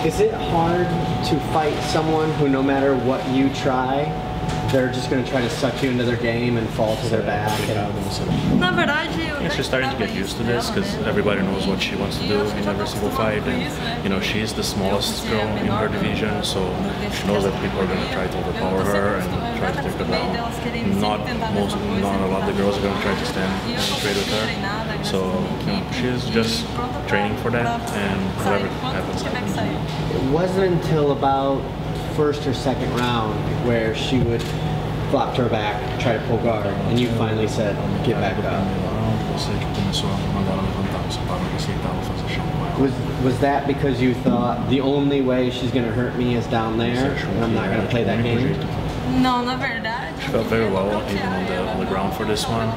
Is it hard to fight someone who, no matter what you try, they're just going to try to suck you into their game and fall to their back? She's starting to get used to this because everybody knows what she wants to do in every single fight, and you know, she's the smallest girl in her division, so she knows that people are going to try to overpower her and try to take her down. Not a lot of the girls are going to try to stand straight with her, so you know, she's just training for that, and whatever happens, happens. It wasn't until about first or second round where she would flop to her back, try to pull guard, and you finally said, get back up. Was that because you thought the only way she's going to hurt me is down there, and I'm not going to play that game? She felt very well even on the ground for this one.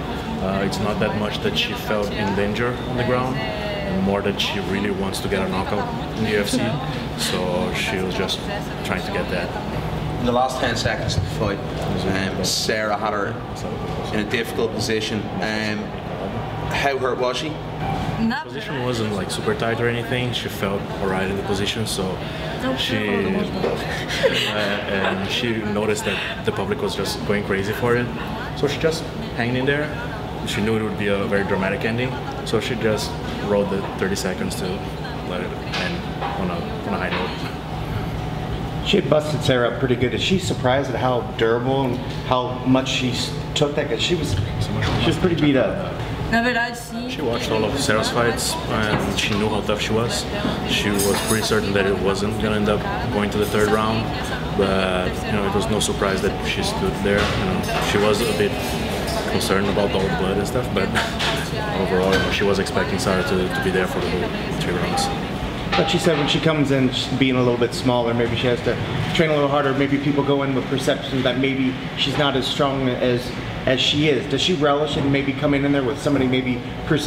It's not that much that she felt in danger on the ground, and more that she really wants to get a knockout in the UFC. So she was just trying to get that. In the last 10 seconds of the fight, Sarah had her in a difficult position. How hurt was she? The position wasn't like super tight or anything. She felt alright in the position, so she noticed that the public was just going crazy for it. So she just hanged in there. She knew it would be a very dramatic ending, so she just rode the 30 seconds to let it end on a high note. She had busted Sarah up pretty good. Is she surprised at how durable and how much she took that? Because she was pretty beat up. She watched all of Sarah's fights and she knew how tough she was. She was pretty certain that it wasn't going to end up going to the third round, but you know, it was no surprise that she stood there. You know, she was a bit concerned about all the blood and stuff, but overall, you know, she was expecting Sarah to be there for the whole 3 rounds. But she said when she comes in being a little bit smaller, maybe she has to train a little harder. Maybe people go in with perception that maybe she's not as strong as she is. Does she relish in maybe coming in there with somebody maybe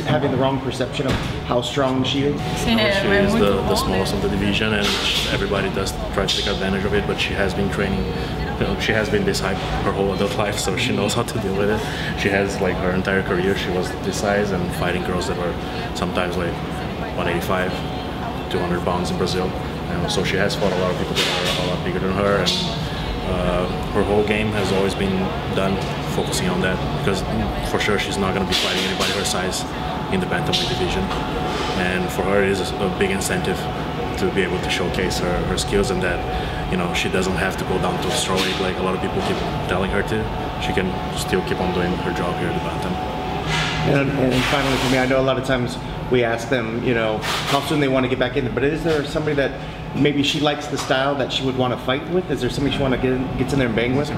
having the wrong perception of how strong she is? She is the smallest of the division, and everybody does try to take advantage of it, but she has been training. You know, she has been this height her whole adult life, so she knows how to deal with it. She has, like, her entire career, she was this size and fighting girls that were sometimes like 185, 200 pounds in Brazil. And so she has fought a lot of people that are a lot bigger than her, and her whole game has always been done focusing on that, because for sure she's not going to be fighting anybody her size in the bantamweight division, and for her it is a big incentive to be able to showcase her skills, and that, you know, she doesn't have to go down to strawweight like a lot of people keep telling her to. She can still keep on doing her job here at the bantam. And finally for me, I know a lot of times we ask them, you know, how soon they want to get back in there, but is there somebody that maybe she likes the style that she would want to fight with? Is there somebody she want to get in there and bang with? Her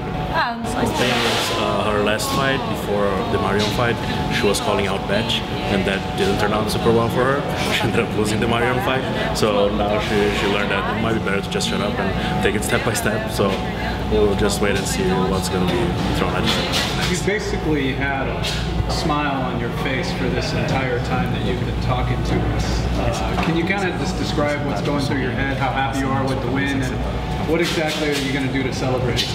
last fight before the Marion fight, she was calling out Batch, and that didn't turn out super well for her. She ended up losing the Marion fight, so now she learned that it might be better to just shut up and take it step by step. So we'll just wait and see what's going to be thrown at you. You basically had a smile on your face for this entire time that you've been talking to us. Can you kind of just describe what's going through your head, how happy you are with the win, and what exactly are you going to do to celebrate?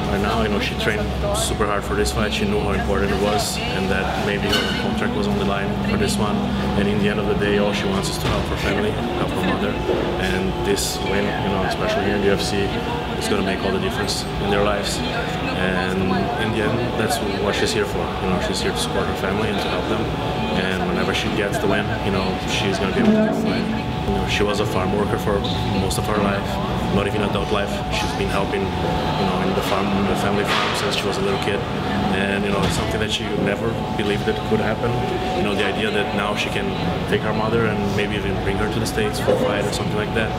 Right now, you know, she trained super hard for this fight. She knew how important it was, and that maybe her contract was on the line for this one. And in the end of the day, all she wants is to help her family, help her mother. And this win, you know, especially here in the UFC, is going to make all the difference in their lives. And in the end, that's what she's here for. You know, she's here to support her family and to help them. And whenever she gets the win, you know, she's going to be able to fight. You know, she was a farm worker for most of her life, not even adult life. She's been helping, you know, in the family farm since she was a little kid, and you know, it's something that she never believed that could happen. You know, the idea that now she can take her mother and maybe even bring her to the States for a fight or something like that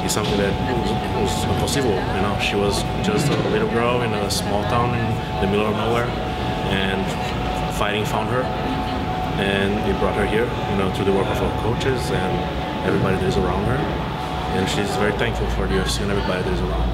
is something that was impossible. You know, she was just a little girl in a small town in the middle of nowhere, and fighting found her, and it brought her here. You know, through the work of her coaches and everybody that is around her, and she's very thankful for the UFC and everybody that is around.